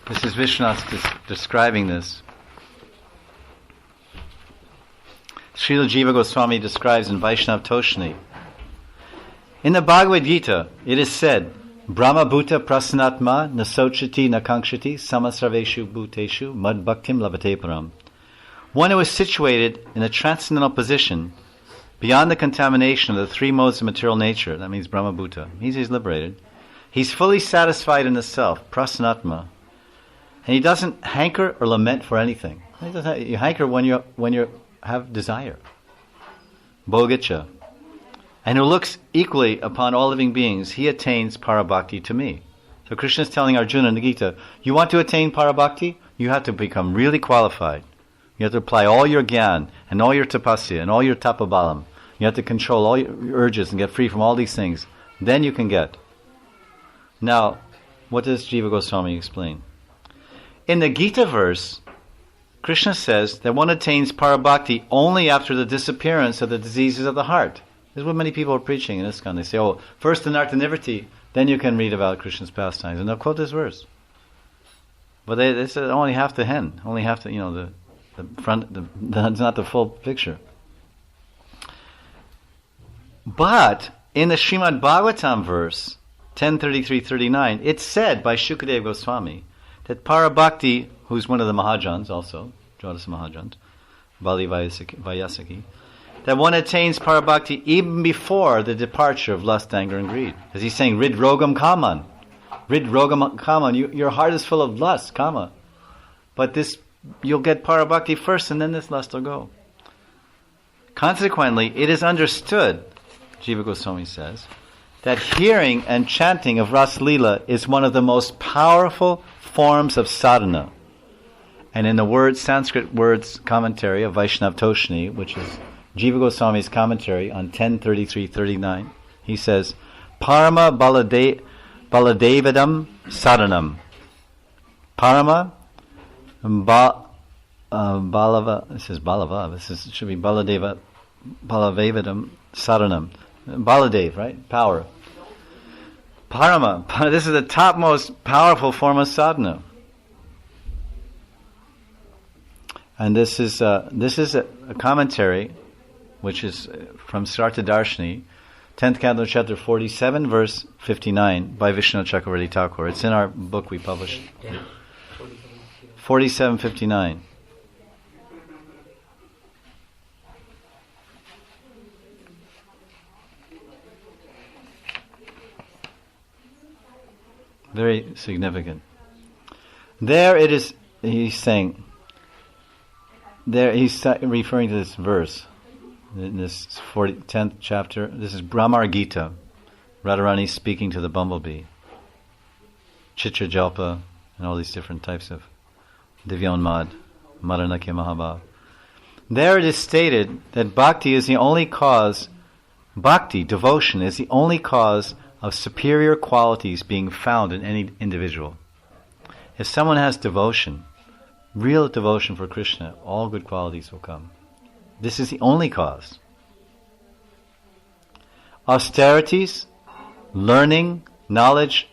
This is Vishwanath describing this. Srila Jiva Goswami describes in Vaishnav Toshni. In the Bhagavad Gita, it is said, Brahma Bhuta Prasanatma Nasochati Nakankshati Samasraveshu Bhuteshu Mad Bhaktim Lavate Param. One who is situated in a transcendental position beyond the contamination of the three modes of material nature, that means Brahma Bhuta, he's liberated. He's fully satisfied in the self, Prasanatma, and he doesn't hanker or lament for anything. You hanker when you have desire, Bhogacha. And who looks equally upon all living beings, he attains Parabhakti to me. So Krishna is telling Arjuna in the Gita, you want to attain Parabhakti? You have to become really qualified. You have to apply all your gyan and all your tapasya and all your tapabalam. You have to control all your urges and get free from all these things. Then you can get. Now, what does Jiva Goswami explain? In the Gita verse, Krishna says that one attains Parabhakti only after the disappearance of the diseases of the heart. This is what many people are preaching in ISKCON. They say, oh, first the Nartanivriti, then you can read about Krishna's pastimes. And they'll quote this verse. But they said only half the hen, only half the, the front, that's not the full picture. But in the Srimad Bhagavatam verse, 10:33-39, it's said by Shukadeva Goswami that Parabhakti, who's one of the Mahajans also, Jodhasa Mahajans, Bali Vayasaki, that one attains Parabhakti even before the departure of lust, anger, and greed. Because he's saying, Rid Rogam Kaman. Rid Rogam Kaman. Your heart is full of lust, Kama. But you'll get Parabhakti first and then this lust will go. Consequently, it is understood, Jiva Goswami says, that hearing and chanting of Rasa Lila is one of the most powerful forms of sadhana. And in the Sanskrit words commentary of Vaishnav Toshni, which is Jiva Goswami's commentary on 10:33-39, he says, Parama Baladevadam Sadhanam. Parama Balava, this is Balava, should be Balavevadam Sadhanam. Baladev, right? Power. Parama, this is the topmost powerful form of sadhana. And this is a commentary which is from Sarta Darshini, 10th Canto, chapter 47, verse 59, by Vishnu Chakravarti Thakur. It's in our book we published. 47:59. Very significant. There it is, he's saying, there he's referring to this verse, in this 10th chapter. This is Brahmar Gita, Radharani speaking to the bumblebee, Chitra Jalpa, and all these different types of Divyanmad, Madanakya Mahabhav. There it is stated that bhakti is the only cause, bhakti, devotion, is the only cause of superior qualities being found in any individual. If someone has devotion, real devotion for Krishna, all good qualities will come. This is the only cause. Austerities, learning, knowledge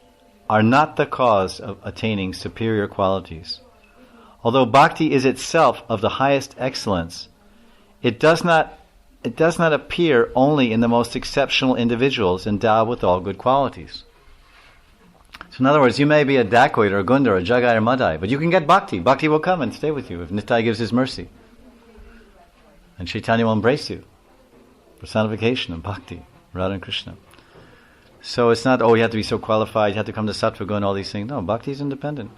are not the cause of attaining superior qualities. Although bhakti is itself of the highest excellence, it does not appear only in the most exceptional individuals endowed with all good qualities. So in other words, you may be a dacoit or a gunda or a jagai or madai, but you can get bhakti. Bhakti will come and stay with you if Nitai gives his mercy. And Chaitanya will embrace you. Personification of bhakti, Radha and Krishna. So it's not, you have to be so qualified, you have to come to sattva and all these things. No, bhakti is independent.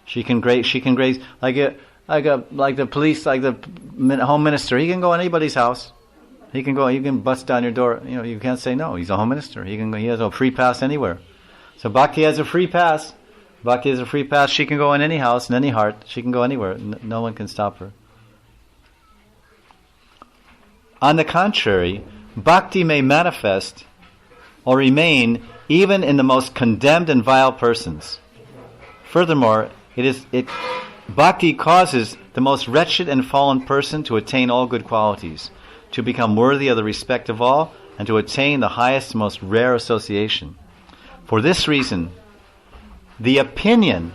She can graze like the police, like the home minister. He can go in anybody's house. He can bust down your door. You can't say no. He's a home minister. He has a free pass anywhere. So bhakti has a free pass. Bhakti has a free pass. She can go in any house, in any heart. She can go anywhere. No one can stop her. On the contrary, bhakti may manifest or remain even in the most condemned and vile persons. Furthermore, bhakti causes the most wretched and fallen person to attain all good qualities, to become worthy of the respect of all, and to attain the highest and most rare association. For this reason, the opinion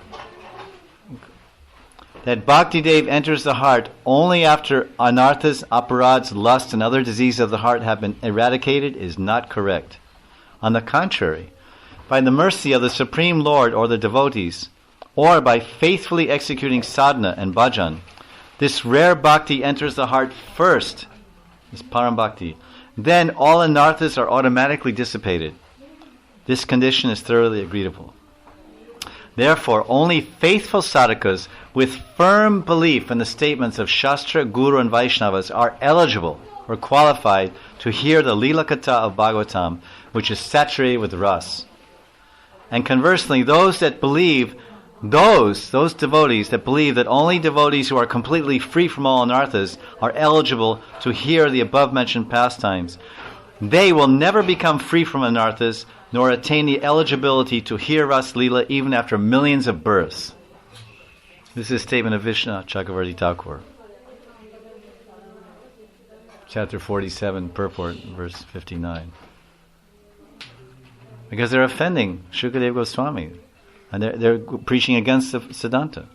that Bhaktidev enters the heart only after anarthas, aparads, lust, and other diseases of the heart have been eradicated is not correct. On the contrary, by the mercy of the Supreme Lord or the devotees, or by faithfully executing sadhana and bhajan, this rare bhakti enters the heart first, this param bhakti. Then all anarthas are automatically dissipated. This condition is thoroughly agreed upon. Therefore, only faithful sadhakas with firm belief in the statements of Shastra, Guru, and Vaishnavas are eligible or qualified to hear the Lila Katha of Bhagavatam, which is saturated with ras. And conversely, those devotees that believe that only devotees who are completely free from all anarthas are eligible to hear the above-mentioned pastimes, they will never become free from anarthas, nor attain the eligibility to hear Rasa Lila even after millions of births. This is a statement of Vishnu Chakravarti Thakur. Chapter 47, purport, verse 59. Because they're offending Shukadeva Goswami, and they're preaching against the Siddhanta.